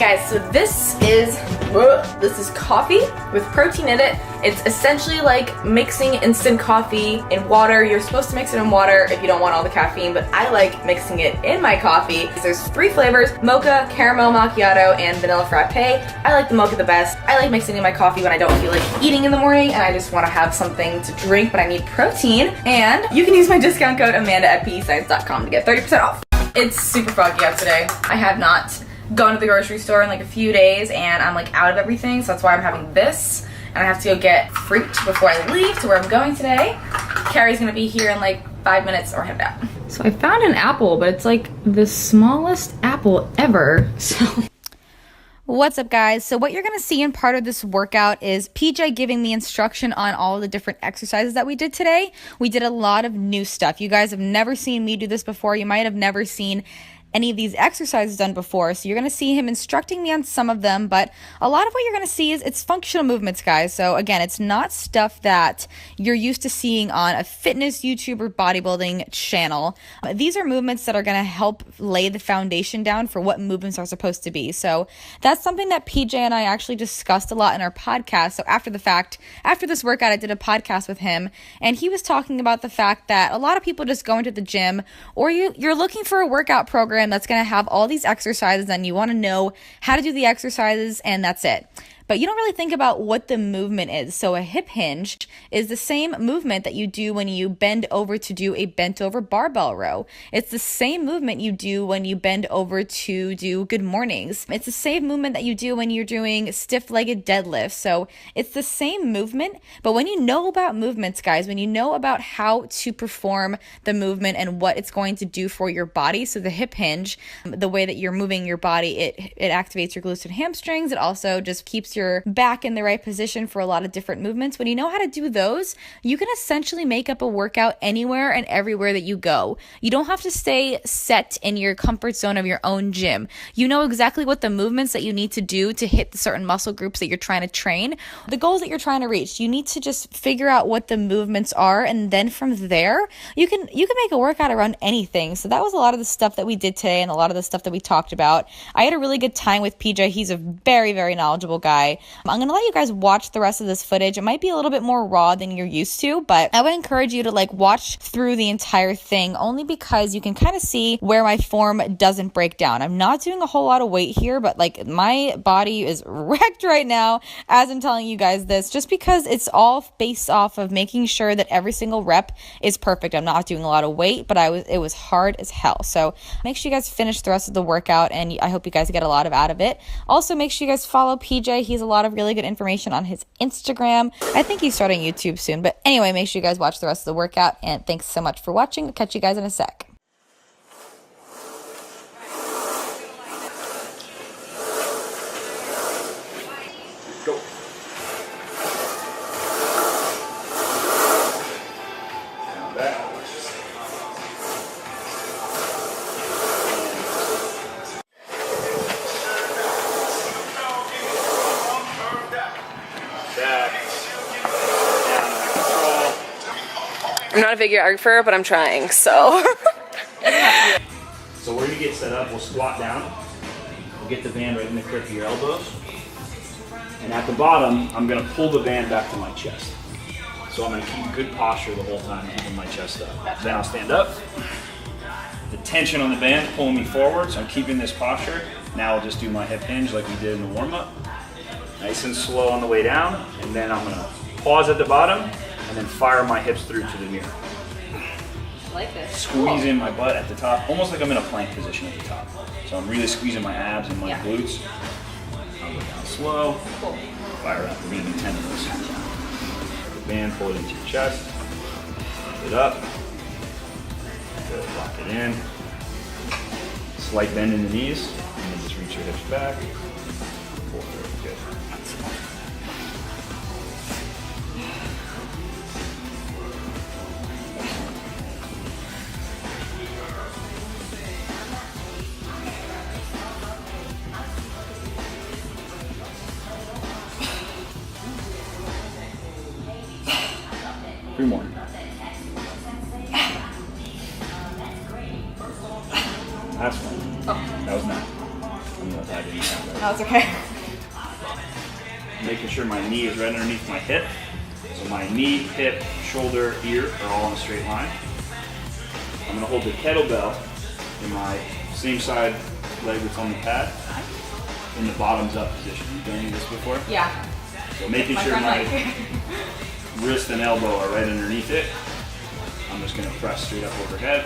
guys, so this is coffee with protein in it. It's essentially like mixing instant coffee in water. You're supposed to mix it in water if you don't want all the caffeine, but I like mixing it in my coffee. There's 3 flavors: mocha, caramel macchiato, and vanilla frappe. I like the mocha the best. I like mixing in my coffee when I don't feel like eating in the morning and I just want to have something to drink, but I need protein. And you can use my discount code Amanda at pescience.com to get 30% off. It's super foggy out today. I have not gone to the grocery store in like a few days and I'm like out of everything, so that's why I'm having this. And I have to go get fruit before I leave to where I'm going today. Carrie's gonna be here in like 5 minutes or head out. So I found an apple, but it's like the smallest apple ever, so. What's up, guys? So what you're going to see in part of this workout is PJ giving me instruction on all of the different exercises that we did today. We did a lot of new stuff. You guys have never seen me do this before. You might have never seen any of these exercises done before, so you're going to see him instructing me on some of them, but a lot of what you're going to see is it's functional movements, guys. So again, it's not stuff that you're used to seeing on a fitness YouTube or bodybuilding channel. These are movements that are going to help lay the foundation down for what movements are supposed to be. So that's something that PJ and I actually discussed a lot in our podcast. So after this workout, I did a podcast with him, and he was talking about the fact that a lot of people just go into the gym, or you're looking for a workout program that's going to have all these exercises and you want to know how to do the exercises, and that's it. But you don't really think about what the movement is. So a hip hinge is the same movement that you do when you bend over to do a bent over barbell row. It's the same movement you do when you bend over to do good mornings. It's the same movement that you do when you're doing stiff-legged deadlifts. So it's the same movement, but when you know about movements, guys, when you know about how to perform the movement and what it's going to do for your body, so the hip hinge, the way that you're moving your body, it activates your glutes and hamstrings. It also just keeps your back in the right position for a lot of different movements. When you know how to do those, you can essentially make up a workout anywhere and everywhere that you go. You don't have to stay set in your comfort zone of your own gym. You know exactly what the movements that you need to do to hit the certain muscle groups that you're trying to train, the goals that you're trying to reach. You need to just figure out what the movements are, and then from there, you can make a workout around anything. So that was a lot of the stuff that we did today and a lot of the stuff that we talked about. I had a really good time with PJ. He's a very, very knowledgeable guy. I'm going to let you guys watch the rest of this footage. It might be a little bit more raw than you're used to, but I would encourage you to watch through the entire thing, only because you can kind of see where my form doesn't break down. I'm not doing a whole lot of weight here, but my body is wrecked right now as I'm telling you guys this, just because it's all based off of making sure that every single rep is perfect. I'm not doing a lot of weight, but it was hard as hell. So make sure you guys finish the rest of the workout, and I hope you guys get a lot out of it. Also, make sure you guys follow PJ. He's a lot of really good information on his Instagram. I think he's starting YouTube soon. But anyway, make sure you guys watch the rest of the workout. And thanks so much for watching. I'll catch you guys in a sec. Go. Down back. I'm not a videographer, but I'm trying, so. So where you get set up, we'll squat down. We'll get the band right in the crook of your elbows. And at the bottom, I'm gonna pull the band back to my chest. So I'm gonna keep good posture the whole time, keeping my chest up. Then I'll stand up. The tension on the band is pulling me forward, so I'm keeping this posture. Now I'll just do my hip hinge like we did in the warm-up. Nice and slow on the way down, and then I'm gonna pause at the bottom, and then fire my hips through to the mirror. I like this. Squeeze in my butt at the top, almost like I'm in a plank position at the top. So I'm really squeezing my abs and my glutes. I'll go down slow. Cool. Fire up. We're gonna do 10 of those. The band, pull it into your chest. Lift it up. Good. Lock it in. Slight bend in the knees, and then just reach your hips back. Pull through. Good. 3 more. That's one. Oh. That was 9. apologize, I didn't have that. No, it's okay. Making sure my knee is right underneath my hip. So my knee, hip, shoulder, ear are all on a straight line. I'm gonna hold the kettlebell in my same side leg that's on the pad in the bottoms up position. You done any of this before? Yeah. So making sure friend my Mike. wrist and elbow are right underneath it. I'm just gonna press straight up overhead.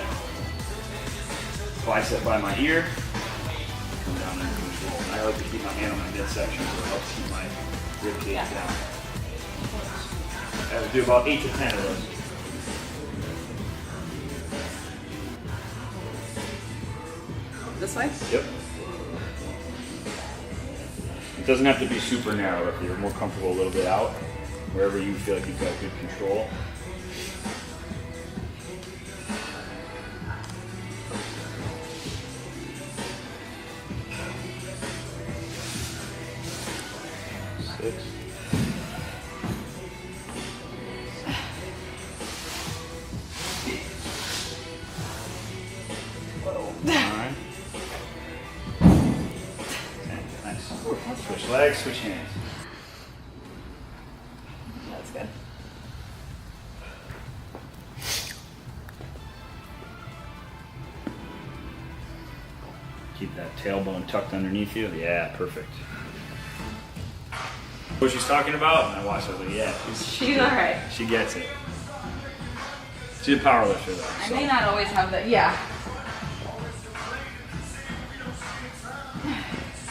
Bicep by my ear. Come down under control. And I like to keep my hand on my midsection so it helps keep my rib cage down. I would do about 8 to 10 of those. This way? Yep. It doesn't have to be super narrow if you're more comfortable a little bit out, wherever you feel like you've got good control. Six. 9. 10. Nice. Switch legs, switch hands. That's good. Keep that tailbone tucked underneath you. Yeah, perfect. What she's talking about? And I watched. I was like, yeah, She's all right. she gets it. She's a power lifter though. I So. may not always have the, yeah.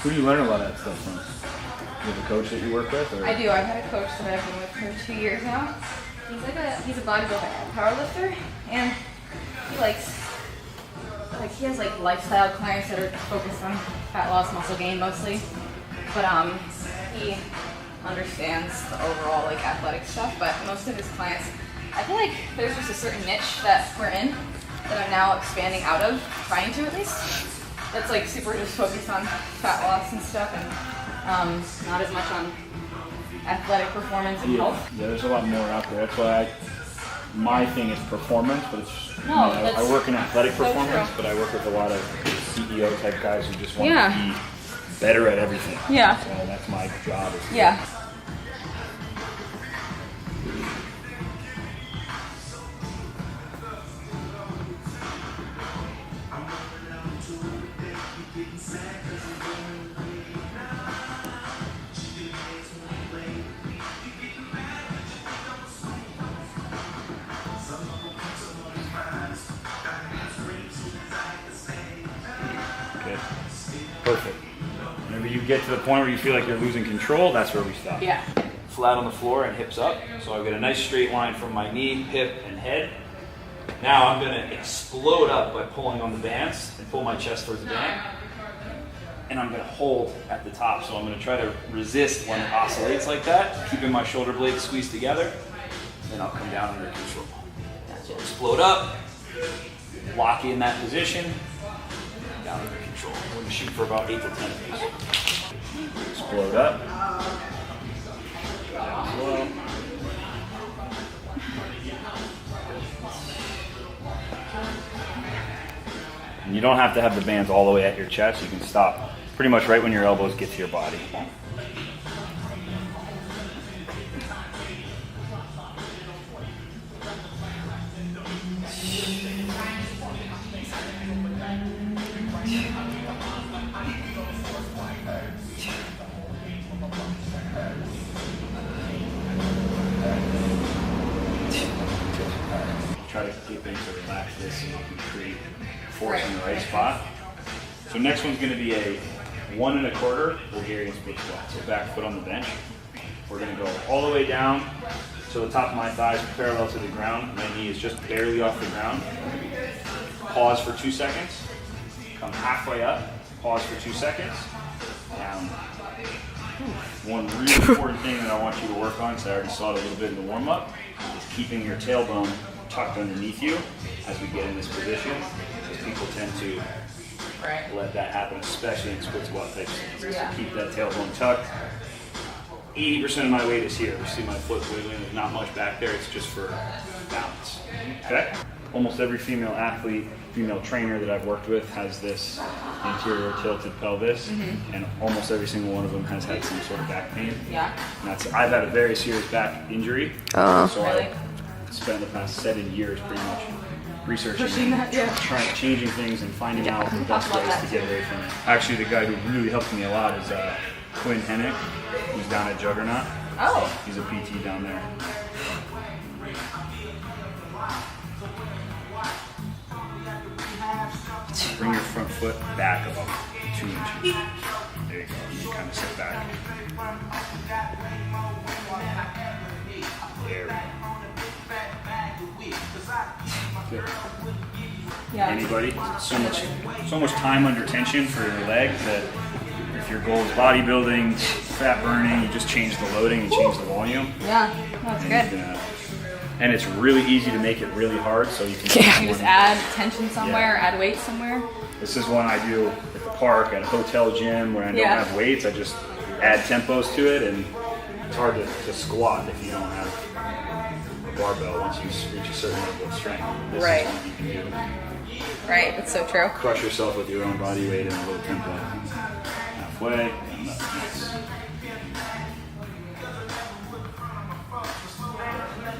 Who do you learn a lot of that stuff from? You have a coach that you work with? Or? I do. I've had a coach that I've been with for 2 years now. He's a bodybuilder and powerlifter, and he has like lifestyle clients that are focused on fat loss, muscle gain mostly. But he understands the overall like athletic stuff. But most of his clients, I feel like there's just a certain niche that we're in that I'm now expanding out of, trying to at least. That's like super just focused on fat loss and stuff, and not as much on athletic performance and health. Yeah, there's a lot more out there. That's why my thing is performance, but it's No, I work in athletic so performance, true. but I work with a lot of CEO type guys who just want Yeah. to be better at everything. Yeah. So that's my job. Is to Yeah. Good. Perfect. Whenever you get to the point where you feel like you're losing control, that's where we stop. Yeah. Flat on the floor and hips up. So I've got a nice straight line from my knee, hip, and head. Now I'm gonna explode up by pulling on the bands and pull my chest towards the band. And I'm gonna hold at the top. So I'm gonna try to resist when it oscillates like that, keeping my shoulder blades squeezed together. Then I'll come down under control. So explode up, lock in that position, down under control. We're gonna shoot for about 8 to 10 of these. Explode up. Slow. And you don't have to have the bands all the way at your chest. You can stop pretty much right when your elbows get to your body. Try to get things to relax this so you can create force in the right spot. So next one's going to be a 1 1/4 Bulgarian split squat. So back foot on the bench. We're going to go all the way down to the top of my thighs parallel to the ground. My knee is just barely off the ground. Pause for 2 seconds. Come halfway up. Pause for 2 seconds. Down. One really important thing that I want you to work on, because I already saw it a little bit in the warm-up, is keeping your tailbone tucked underneath you as we get in this position. Because people tend to let that happen, especially in split squat type stances. Yeah. So keep that tailbone tucked. 80% of my weight is here. You see my foot wiggling, there's not much back there, it's just for balance. Okay? Almost every female athlete female trainer that I've worked with has this anterior tilted pelvis, and almost every single one of them has had some sort of back pain. Yeah. And I've had a very serious back injury, so Really? I spent the past 7 years pretty much researching, Pushing that, yeah. changing things and finding out the best Talk about ways that to get away from it. Actually, the guy who really helped me a lot is Quinn Hennick, who's down at Juggernaut. Oh. He's a PT down there. Bring your front foot back about 2 inches. There you go. You kind of sit back. There we go. Good. Yeah. Anybody? So much time under tension for your leg that if your goal is bodybuilding, fat burning, you just change the loading and change the volume. Yeah. That's good. And it's really easy to make it really hard, so you can. You just add tension somewhere, add weight somewhere. This is one I do at the park, at a hotel gym where I don't have weights. I just add tempos to it, and it's hard to squat if you don't have a barbell once you reach a certain level of strength. This is one you can do. Right, that's so true. Crush yourself with your own body weight and a little tempo. Halfway, and up. Nice.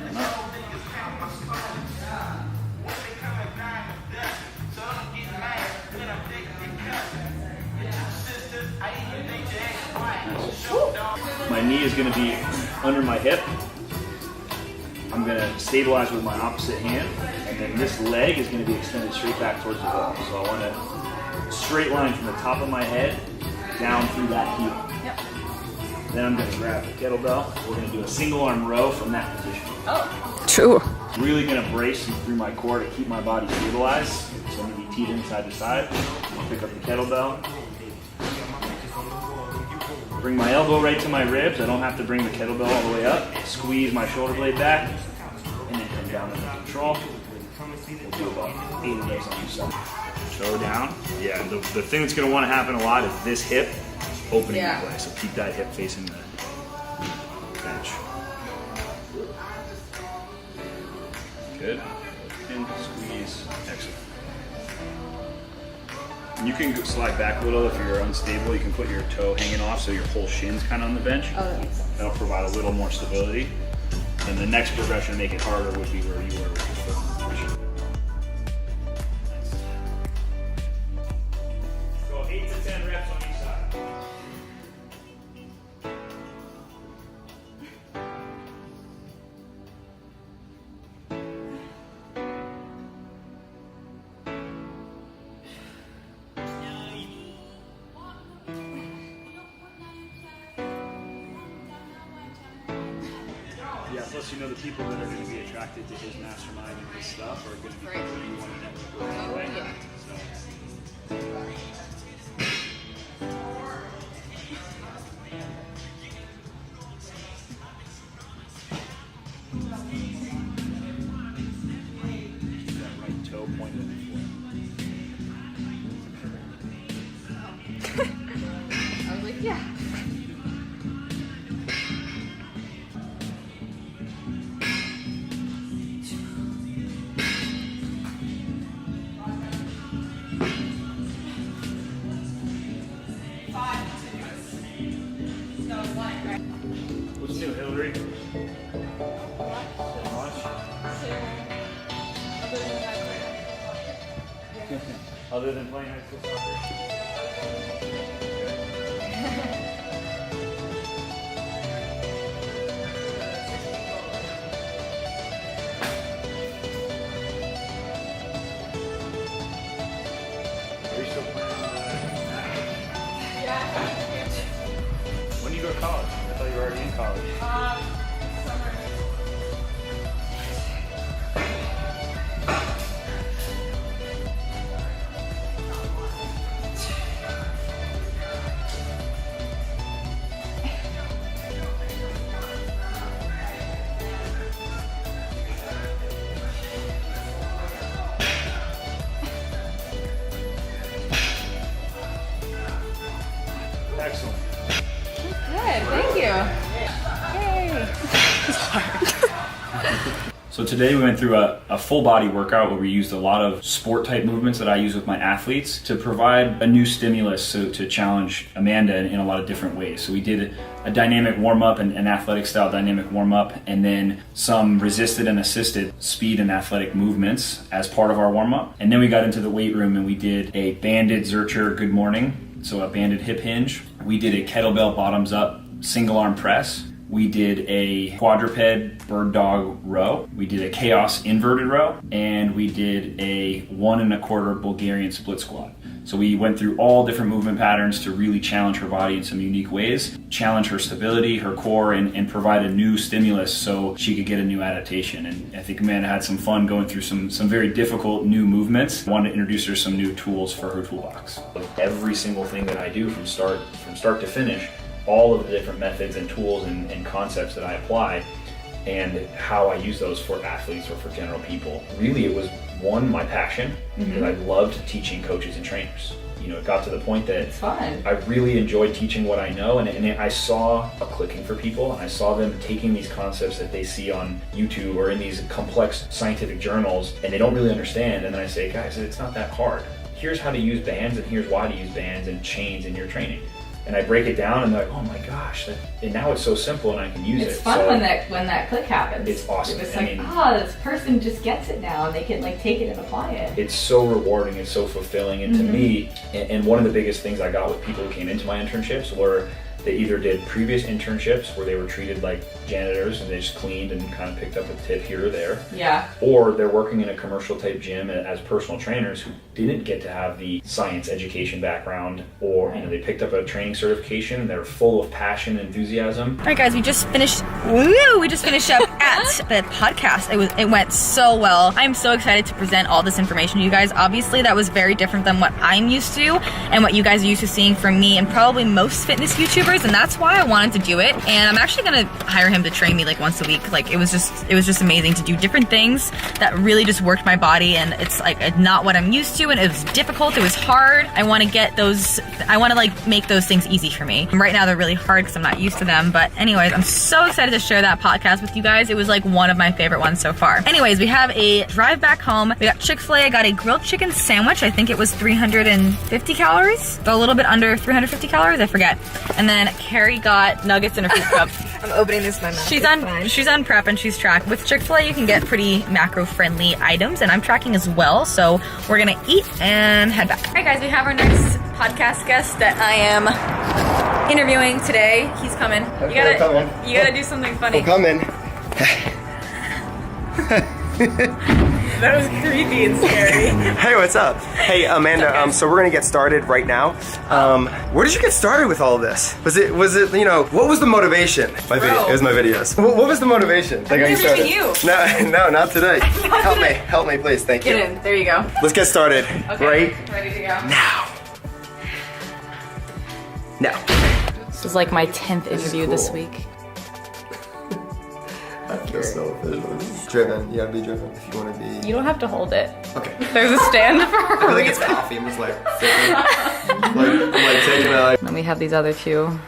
And up. My knee is going to be under my hip. I'm going to stabilize with my opposite hand, and then this leg is going to be extended straight back towards the wall. So I want a straight line from the top of my head down through that heel. Yep. Then I'm going to grab the kettlebell. We're going to do a single arm row from that position. Oh. True. Really going to brace through my core to keep my body stabilized. So I'm going to be teeing side to side. I'll pick up the kettlebell. Bring my elbow right to my ribs. I don't have to bring the kettlebell all the way up. Squeeze my shoulder blade back, and then come down under control. We'll do about 8 of those on each side. Toe down. Yeah, the thing that's going to want to happen a lot is this hip opening in place. So keep that hip facing the bench. Good. And squeeze. Excellent. You can slide back a little if you're unstable. You can put your toe hanging off so your whole shin's kind of on the bench. Oh, that makes sense. That'll provide a little more stability. And the next progression to make it harder would be where you were with your foot position. Nice. Go 8 to 10 reps on each side. Yeah, plus you know the people that are going to be attracted to his mastermind and his stuff are going to be people that you want to network with anyway. So. Keep that right toe pointed at the floor. I was like, yeah. What's new, Hillary? So much? Other than playing high school soccer? Are you still playing? When do you go to college? I thought you were already in college. Excellent. Good, thank you. Yay. So today we went through a full body workout where we used a lot of sport type movements that I use with my athletes to provide a new stimulus to challenge Amanda in a lot of different ways. So we did a dynamic warm up, an athletic style dynamic warm up, and then some resisted and assisted speed and athletic movements as part of our warm up. And then we got into the weight room and we did a banded Zercher good morning, so a banded hip hinge. We did a kettlebell bottoms up single arm press. We did a quadruped bird dog row. We did a chaos inverted row, and we did a 1 1/4 Bulgarian split squat. So we went through all different movement patterns to really challenge her body in some unique ways, challenge her stability, her core, and provide a new stimulus so she could get a new adaptation. And I think Amanda had some fun going through some very difficult new movements. I wanted to introduce her some new tools for her toolbox. Every single thing that I do from start to finish, all of the different methods and tools and concepts that I apply and how I use those for athletes or for general people. Really, it was my passion, because I loved teaching coaches and trainers. You know, it got to the point that It's fun. I really enjoyed teaching what I know, and I saw a clicking for people, and I saw them taking these concepts that they see on YouTube or in these complex scientific journals, and they don't really understand. And then I say, guys, it's not that hard. Here's how to use bands, and here's why to use bands and chains in your training. And I break it down, and they're like, oh my gosh, and now it's so simple, and I can use it. It's fun So when that click happens. It's awesome. It's I like, mean, this person just gets it now, and they can like take it and apply it. it's so rewarding, it's so fulfilling, and to me, and one of the biggest things I got with people who came into my internships were they either did previous internships where they were treated like janitors and they just cleaned and kind of picked up a tip here or there, Yeah. or they're working in a commercial type gym as personal trainers who didn't get to have the science education background, or they picked up a training certification and they're full of passion and enthusiasm. All right, guys, we just finished up at the podcast. It went so well. I'm so excited to present all this information to you guys. Obviously, that was very different than what I'm used to and what you guys are used to seeing from me and probably most fitness YouTubers, and that's why I wanted to do it. And I'm actually gonna hire him to train me like once a week. Like it was just amazing to do different things that really just worked my body, and it's like not what I'm used to, and it was difficult, it was hard. I want to like make those things easy for me. Right now they're really hard because I'm not used to them, but anyways, I'm so excited to share that podcast with you guys. It was like one of my favorite ones so far. Anyways, we have a drive back home. We got Chick-fil-A. I got a grilled chicken sandwich. I think it was 350 calories, a little bit under 350 calories, I forget. And then Carrie got nuggets in her food cup. I'm opening this in my mouth. She's on prep and she's tracked. With Chick-fil-A, you can get pretty macro-friendly items, and I'm tracking as well. So we're gonna eat and head back. All right, guys, we have our next podcast guest that I am interviewing today. He's coming. You gotta do something funny. I'm coming. That was creepy and scary. Hey, what's up? Hey, Amanda. So we're gonna get started right now. Where did you get started with all of this? Was it what was the motivation? It was my videos. What was the motivation? Like how you started? You. No, not today. Help me, please. Thank you. Get in. There you go. Let's get started. Okay. Right Ready to go. now. This is like my 10th interview this cool. week. I feel so official. Driven. You gotta be driven if you want to be. You don't have to hold it. Okay. There's a stand for I feel like it's coffee. I'm just like sipping. I'm like taking it. Then we have these other two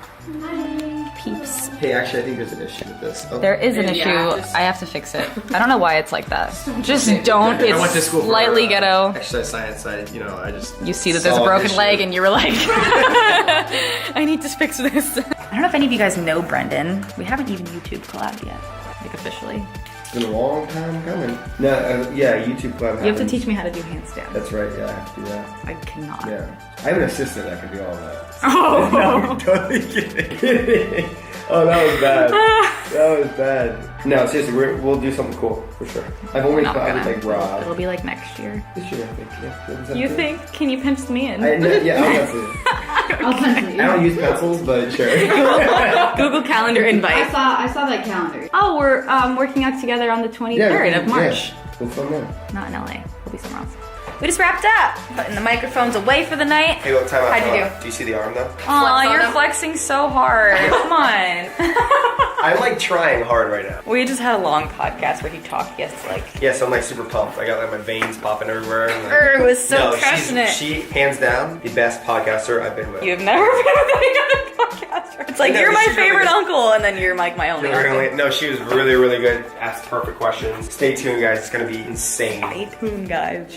peeps. Hey, actually, I think there's an issue with this. Okay. There is an issue. I have to fix it. I don't know why it's like that. Just don't. I went to It's school for, slightly ghetto. Exercise science. I just. You see that there's a saw broken issue. leg and you were like, I need to fix this. I don't know if any of you guys know Brendan. We haven't even YouTube collabed yet, like officially. It's been a long time coming. No, yeah, YouTube collab. You have to teach me how to do handstands. That's right. Yeah, I have to do that. I cannot. Yeah, I have an assistant that can do all that. Oh. No, I'm totally kidding. Oh, that was bad. That was bad. No, seriously, we'll do something cool for sure. I've only Not thought gonna. like Rob. It'll be like next year. This year, I think. Yeah. You think? Can you pencil me in? Yeah, I'll pencil you. I'll pencil you. I don't use pencils, but sure. Google Calendar invite. I saw that calendar. Oh, we're working out together on the 23rd of March. Yeah. We'll film there. Not in LA. We'll be somewhere else. We just wrapped up. Putting the microphones away for the night. Hey, look, time out. How'd you time out. Do you see the arm though? Aw, on you're them. flexing so hard. Come on. I'm like trying hard right now. We just had a long podcast where he talked. Yes, like. Yeah, so I'm like super pumped. I got like my veins popping everywhere. And, like, It was so no, passionate. she hands down the best podcaster I've been with. You've never been with any other podcaster. It's like, No, you're my she's really favorite good. uncle, and then you're like my only uncle. No, she was really, really good. Asked perfect questions. Stay tuned, guys. It's gonna be insane. Stay tuned, guys.